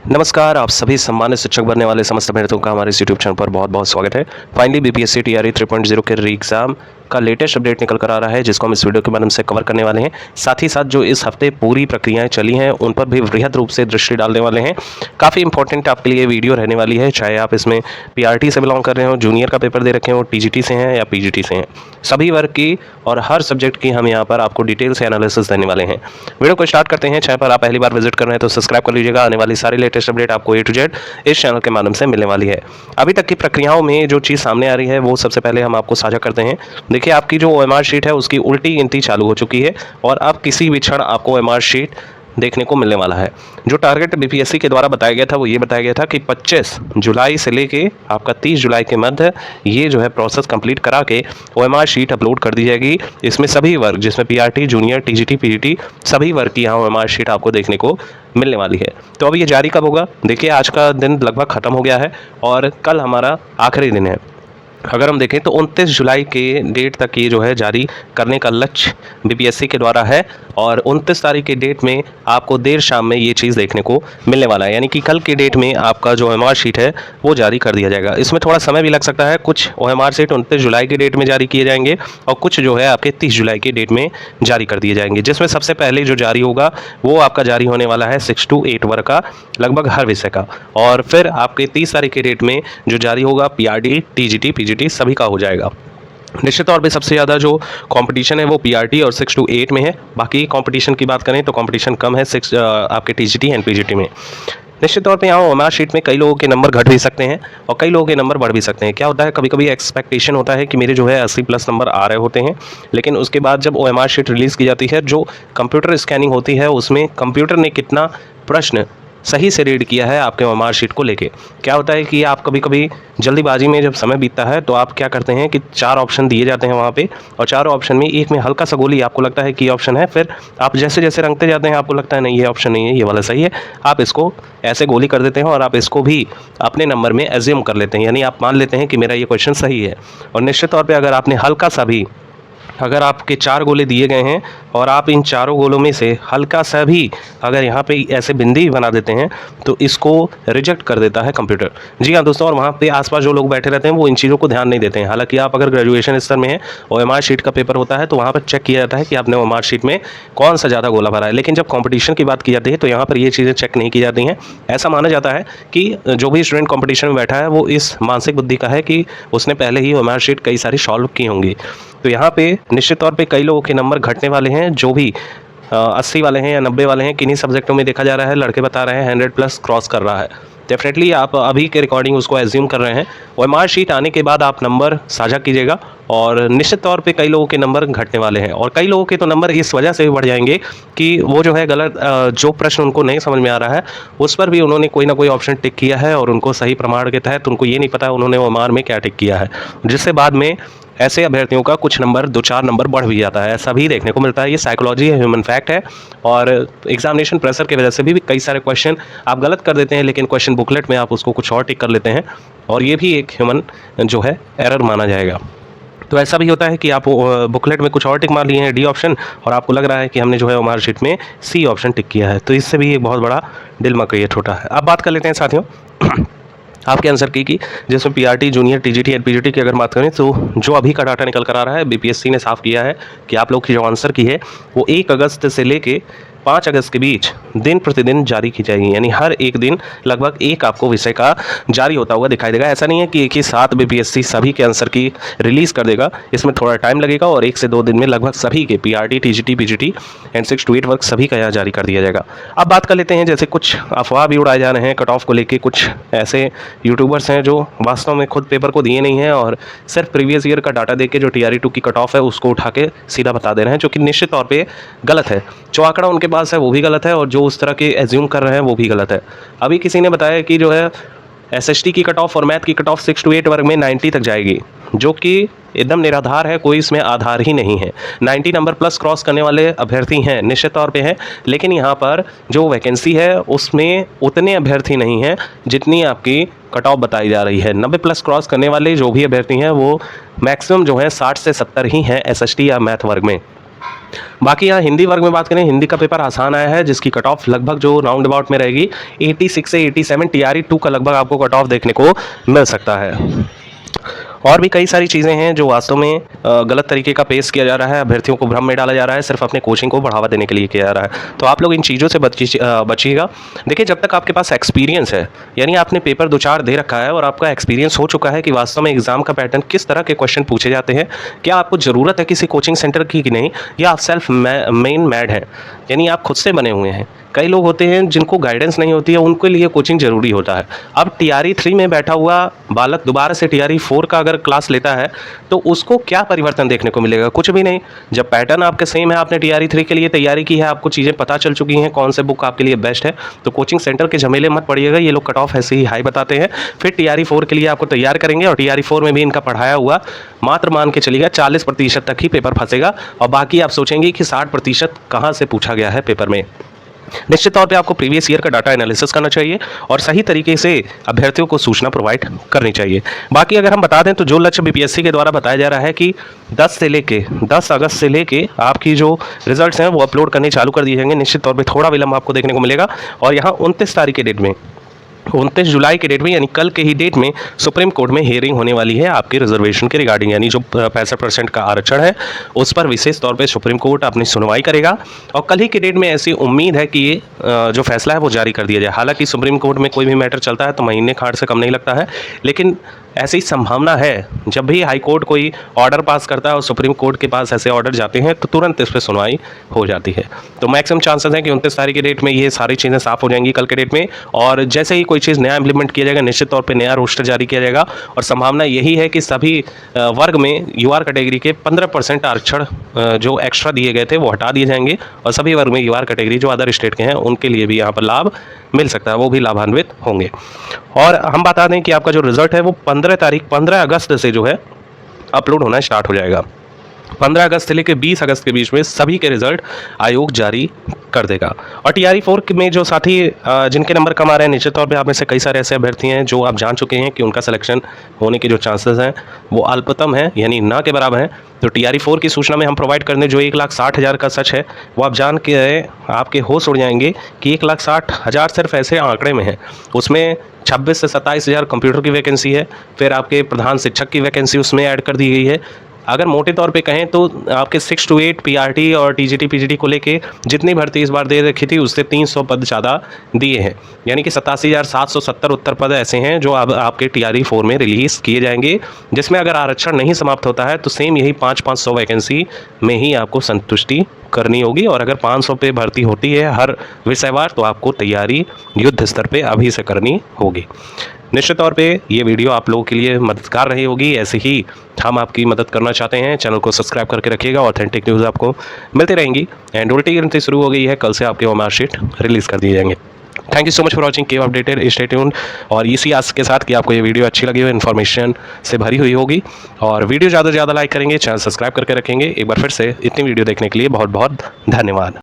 नमस्कार, आप सभी सम्मानित शिक्षक बनने वाले समस्त अभ्यर्थियों का हमारे इस यूट्यूब चैनल पर बहुत-बहुत स्वागत है। फाइनली बीपीएससी टीआरई 3.0 के री एग्ज़ाम का लेटेस्ट अपडेट निकल कर आ रहा है, जिसको हम इस वीडियो के माध्यम से कवर करने वाले हैं। साथ ही साथ जो इस हफ्ते पूरी प्रक्रियाएं चली हैं, उन पर भी वृहद रूप से दृष्टि डालने वाले हैं। काफ़ी इंपॉर्टेंट आपके लिए वीडियो रहने वाली है, चाहे आप इसमें पीआरटी से बिलोंग कर रहे हो, जूनियर का पेपर दे रखे हो, टीजीटी से हैं या पीजीटी से हैं। सभी वर्ग की और हर सब्जेक्ट की हम यहाँ पर आपको डिटेल से एनालिसिस देने वाले हैं। वीडियो को स्टार्ट करते हैं। चैनल पर आप पहली बार विजिट कर रहे हैं तो सब्सक्राइब कर लीजिएगा। आने वाली सारी लेटेस्ट अपडेट आपको A to Z इस चैनल के माध्यम से मिलने वाली है। अभी तक की प्रक्रियाओं में जो चीज़ सामने आ रही है, वो सबसे पहले हम आपको साझा करते हैं। देखिए, आपकी जो OMR शीट है उसकी उल्टी गिनती चालू हो चुकी है और अब किसी भी क्षण आपको OMR शीट देखने को मिलने वाला है। जो टारगेट बीपीएससी के द्वारा बताया गया था, वो ये बताया गया था कि 25 जुलाई से लेके आपका 30 जुलाई के मध्य ये जो है प्रोसेस कंप्लीट करा के OMR शीट अपलोड कर दी जाएगी। इसमें सभी वर्ग, जिसमें पीआरटी, जूनियर, टीजीटी, पीजीटी, सभी वर्ग की यहाँ OMR शीट आपको देखने को मिलने वाली है। तो अब ये जारी कब होगा? देखिए, आज का दिन लगभग ख़त्म हो गया है और कल हमारा आखिरी दिन है। अगर हम देखें तो 29 जुलाई के डेट तक ये जो है जारी करने का लक्ष्य बीपीएससी के द्वारा है और 29 तारीख के डेट में आपको देर शाम में ये चीज़ देखने को मिलने वाला है। यानी कि कल के डेट में आपका जो OMR शीट है वो जारी कर दिया जाएगा। इसमें थोड़ा समय भी लग सकता है। कुछ OMR शीट 29 जुलाई के डेट में जारी किए जाएंगे और कुछ जो है आपके 30 जुलाई के डेट में जारी कर दिए जाएंगे, जिसमें सबसे पहले जो जारी होगा वो आपका जारी होने वाला है 6 to 8 वर्ग का, लगभग हर विषय का। और फिर आपके 30 तारीख के डेट में जो जारी होगा पीआरटी, टीजीटी, पीजीटी सभी का हो जाएगा। निश्चित तौर पे सबसे ज़्यादा जो कंपटीशन है वो पीआरटी और 6 to 8 में है। बाकी कंपटीशन की बात करें तो कंपटीशन कम है आपके टीजीटी एंड पीजीटी में। निश्चित तौर पे यहाँ OMR शीट में कई लोगों के नंबर घट भी सकते हैं और कई लोगों के नंबर बढ़ भी सकते हैं। क्या होता है, कभी कभी एक्सपेक्टेशन होता है कि मेरे जो है 80+ नंबर आ रहे होते हैं, लेकिन उसके बाद जब OMR शीट रिलीज़ की जाती है, जो कंप्यूटर स्कैनिंग होती है, उसमें कंप्यूटर ने कितना प्रश्न सही से रीड किया है आपके OMR शीट को लेके। क्या होता है कि आप कभी कभी जल्दीबाजी में जब समय बीतता है तो आप क्या करते हैं कि 4 ऑप्शन दिए जाते हैं वहाँ पे, और 4 ऑप्शन में एक में हल्का सा गोली आपको लगता है कि ये ऑप्शन है, फिर आप जैसे जैसे रंगते जाते हैं आपको लगता है नहीं, ये ऑप्शन नहीं है, ये वाला सही है। आप इसको ऐसे गोली कर देते हैं और आप इसको भी अपने नंबर में एज्यूम कर लेते हैं, यानी आप मान लेते हैं कि मेरा ये क्वेश्चन सही है। और निश्चित तौर पर अगर आपने हल्का सा भी, अगर आपके 4 गोले दिए गए हैं और आप इन चारों गोलों में से हल्का सा भी अगर यहाँ पे ऐसे बिंदी बना देते हैं तो इसको रिजेक्ट कर देता है कंप्यूटर। जी हाँ दोस्तों, और वहाँ पे आसपास जो लोग बैठे रहते हैं वो इन चीज़ों को ध्यान नहीं देते हैं। हालांकि आप अगर ग्रेजुएशन स्तर में हैं, OMR शीट का पेपर होता है तो वहाँ पर चेक किया जाता है कि आपने OMR शीट में कौन सा ज़्यादा गोला भरा है। लेकिन जब कॉम्पिटिशन की बात की जाती है तो यहाँ पर ये चीज़ें चेक नहीं की जाती हैं। ऐसा माना जाता है कि जो भी स्टूडेंट कॉम्पिटिशन में बैठा है वो इस मानसिक बुद्धि का है कि उसने पहले ही OMR शीट कई सारी सॉल्व की होंगी। तो यहाँ पे निश्चित तौर पे कई लोगों के नंबर घटने वाले हैं, जो भी 80 वाले हैं या 90 वाले हैं। किन्हीं सब्जेक्टों में देखा जा रहा है लड़के बता रहे हैं 100+ क्रॉस कर रहा है। डेफिनेटली आप अभी के रिकॉर्डिंग उसको एज्यूम कर रहे हैं। OMR शीट आने के बाद आप नंबर साझा कीजिएगा और निश्चित तौर पे कई लोगों के नंबर घटने वाले हैं और कई लोगों के तो नंबर इस वजह से भी बढ़ जाएंगे कि वो जो है गलत, जो प्रश्न उनको नहीं समझ में आ रहा है उस पर भी उन्होंने कोई ना कोई ऑप्शन टिक किया है और उनको सही प्रमाण के तहत उनको ये नहीं पता उन्होंने OMR में क्या टिक किया है, जिससे बाद में ऐसे अभ्यर्थियों का कुछ नंबर 2-4 नंबर बढ़ भी जाता है। ऐसा भी देखने को मिलता है। ये साइकोलॉजी है, ह्यूमन फैक्ट है और एग्जामिनेशन प्रेशर की वजह से भी कई सारे क्वेश्चन आप गलत कर देते हैं, लेकिन क्वेश्चन बुकलेट में आप उसको कुछ और टिक कर लेते हैं और ये भी एक ह्यूमन जो है एरर माना जाएगा। तो ऐसा भी होता है कि आप बुकलेट में कुछ और टिक मार लिए हैं, D ऑप्शन, और आपको लग रहा है कि हमने जो है OMR शीट में C ऑप्शन टिक किया है। तो इससे भी एक बहुत बड़ा डिलेमा क्रिएट होता है। अब बात कर लेते हैं साथियों आपके आंसर की जिसमें PRT, junior, TGT and PGT की अगर बात करें तो जो अभी का डाटा निकल कर आ रहा है, बीपीएससी ने साफ किया है कि आप लोग की जो आंसर की है वो 1 अगस्त से लेके 5 अगस्त के बीच दिन प्रतिदिन जारी की जाएगी। यानी हर एक दिन लगभग एक आपको विषय का जारी होता हुआ दिखाई देगा। ऐसा नहीं है कि एक ही साथ बीपीएससी सभी के आंसर की रिलीज़ कर देगा, इसमें थोड़ा टाइम लगेगा और 1 से 2 दिन में लगभग सभी के PRT, TGT, PGT and 6 to 8 वर्ग सभी का यहाँ जारी कर दिया जाएगा। अब बात कर लेते हैं, जैसे कुछ अफवाह भी उड़ाए जा रहे हैं कट ऑफ को लेकर। कुछ ऐसे यूट्यूबर्स हैं जो वास्तव में खुद पेपर को दिए नहीं हैं और सिर्फ प्रीवियस ईयर का डाटा दे के जो TRE 2 की कट ऑफ है उसको उठा के सीधा बता दे रहे हैं, जो कि निश्चित तौर पर गलत है। जो आंकड़ा उनके पास है वो भी गलत है और जो उस तरह के एज्यूम कर रहे हैं वो भी गलत है। अभी किसी ने बताया कि जो है SST की कट ऑफ और मैथ की कट ऑफ 6 to 8 वर्ग में 90 तक जाएगी, जो कि एकदम निराधार है, कोई इसमें आधार ही नहीं है। 90 नंबर प्लस क्रॉस करने वाले अभ्यर्थी हैं, निश्चित तौर पे हैं, लेकिन यहाँ पर जो वैकेंसी है उसमें उतने अभ्यर्थी नहीं हैं जितनी आपकी कट ऑफ बताई जा रही है। 90+ क्रॉस करने वाले जो भी अभ्यर्थी हैं वो मैक्सिमम जो है 60 से 70 ही हैं SST या मैथ वर्ग में। बाकी यहाँ हिंदी वर्ग में बात करें, हिंदी का पेपर आसान आया है, जिसकी कट ऑफ लगभग जो राउंड अबाउट में रहेगी 86 से 87 टीआरई 2 का लगभग आपको कट ऑफ देखने को मिल सकता है। और भी कई सारी चीज़ें हैं जो वास्तव में गलत तरीके का पेश किया जा रहा है, अभ्यर्थियों को भ्रम में डाला जा रहा है, सिर्फ अपने कोचिंग को बढ़ावा देने के लिए किया जा रहा है। तो आप लोग इन चीज़ों से बचिएगा। देखिए, जब तक आपके पास एक्सपीरियंस है, यानी आपने पेपर 2-4 दे रखा है और आपका एक्सपीरियंस हो चुका है कि वास्तव में एग्जाम का पैटर्न किस तरह के क्वेश्चन पूछे जाते हैं, क्या आपको ज़रूरत है किसी कोचिंग सेंटर की कि नहीं, या आप सेल्फ मेन मैड हैं, यानी आप खुद से बने हुए हैं। कई लोग होते हैं जिनको गाइडेंस नहीं होती है, उनके लिए कोचिंग ज़रूरी होता है। अब टीआरई 3 में बैठा हुआ बालक दोबारा से टीआरई 4 का अगर क्लास लेता है तो उसको क्या परिवर्तन देखने को मिलेगा? कुछ भी नहीं। जब पैटर्न आपके सेम है, आपने टीआरई 3 के लिए तैयारी की है, आपको चीज़ें पता चल चुकी हैं कौन से बुक आपके लिए बेस्ट है, तो कोचिंग सेंटर के झमेले मत पड़िएगा। ये लोग कट ऑफ ऐसे ही हाई बताते हैं, फिर टीआरई 4 के लिए आपको तैयार करेंगे और टीआरई 4 में भी इनका पढ़ाया हुआ मात्र मान के चलिएगा 40% तक ही पेपर फंसेगा और बाकी आप सोचेंगे कि 60% कहाँ से पूछा गया है पेपर में। निश्चित तौर पे आपको प्रीवियस ईयर का डाटा एनालिसिस करना चाहिए और सही तरीके से अभ्यर्थियों को सूचना प्रोवाइड करनी चाहिए। बाकी अगर हम बता दें तो जो लक्ष्य बीपीएससी के द्वारा बताया जा रहा है कि 10 अगस्त से लेके आपकी जो रिजल्ट्स हैं वो अपलोड करने चालू कर दिए जाएंगे। निश्चित तौर पे थोड़ा विलंब आपको देखने को मिलेगा और यहाँ 29 तारीख के डेट में 29 जुलाई के डेट में, यानी कल के ही डेट में सुप्रीम कोर्ट में हियरिंग होने वाली है आपके रिजर्वेशन के रिगार्डिंग, यानी जो 65% का आरक्षण है उस पर विशेष तौर पे सुप्रीम कोर्ट अपनी सुनवाई करेगा और कल ही के डेट में ऐसी उम्मीद है कि ये जो फैसला है वो जारी कर दिया जाए। हालांकि सुप्रीम कोर्ट में कोई भी मैटर चलता है तो महीने खाड़ से कम नहीं लगता है, लेकिन ऐसी संभावना है जब भी हाई कोर्ट कोई ऑर्डर पास करता है और सुप्रीम कोर्ट के पास ऐसे ऑर्डर जाते हैं तो तुरंत इस पर सुनवाई हो जाती है। तो मैक्सिमम चांसेस हैं कि 29 तारीख के डेट में ये सारी चीज़ें साफ हो जाएंगी कल के डेट में, और जैसे ही कोई चीज़ नया इंप्लीमेंट किया जाएगा निश्चित तौर पे नया रोस्टर जारी किया जाएगा और संभावना यही है कि सभी वर्ग में यूआर कैटेगरी के 15% आरक्षण जो एक्स्ट्रा दिए गए थे वो हटा दिए जाएंगे और सभी वर्ग में यूआर कैटेगरी जो अदर स्टेट के हैं उनके लिए भी यहाँ पर लाभ मिल सकता है, वो भी लाभान्वित होंगे। और हम बता दें कि आपका जो रिजल्ट है वो 15 अगस्त से जो है अपलोड होना स्टार्ट हो जाएगा। 15 अगस्त से लेकर 20 अगस्त के बीच में सभी के रिजल्ट आयोग जारी कर देगा। और टीआरई 4 में जो साथी जिनके नंबर कम आ रहे हैं, निश्चित तौर पे आप में से कई सारे ऐसे अभ्यर्थी हैं जो आप जान चुके हैं कि उनका सिलेक्शन होने के जो चांसेस हैं वो अल्पतम है, यानी ना के बराबर हैं। तो टीआरई 4 की सूचना में हम प्रोवाइड करने जो 1,60,000 का सच है वो आप जान के आपके होश उड़ जाएंगे कि 1,60,000 सिर्फ ऐसे आंकड़े में है। उसमें 26 से 27,000 कंप्यूटर की वैकेंसी है, फिर आपके प्रधान शिक्षक की वैकेंसी उसमें ऐड कर दी गई है। अगर मोटे तौर पे कहें तो आपके 6 to 8 पीआरटी और टीजीटी पीजीटी को लेके जितनी भर्ती इस बार दे रखी थी उससे 300 पद ज़्यादा दिए हैं, यानी कि 87,770 उत्तर पद ऐसे हैं जो अब आपके टीआरई 4 में रिलीज़ किए जाएंगे, जिसमें अगर आरक्षण नहीं समाप्त होता है तो सेम यही 500 वैकेंसी में ही आपको संतुष्टि करनी होगी। और अगर 500 पे भर्ती होती है हर विषयवार तो आपको तैयारी युद्ध स्तर पे अभी से करनी होगी। निश्चित तौर पे ये वीडियो आप लोगों के लिए मददगार रही होगी। ऐसे ही हम आपकी मदद करना चाहते हैं, चैनल को सब्सक्राइब करके रखिएगा। ऑथेंटिक न्यूज़ आपको मिलती रहेंगी एंड उल्टी गिनती शुरू हो गई है, कल से आपके मार्कशीट रिलीज़ कर दिए जाएंगे। Thank you so much for watching, keep updated, stay tuned. और इसी आस के साथ कि आपको ये वीडियो अच्छी लगी हो, इन्फॉर्मेशन से भरी हुई होगी और वीडियो ज़्यादा से ज़्यादा लाइक करेंगे, चैनल सब्सक्राइब करके रखेंगे। एक बार फिर से इतनी वीडियो देखने के लिए बहुत बहुत धन्यवाद।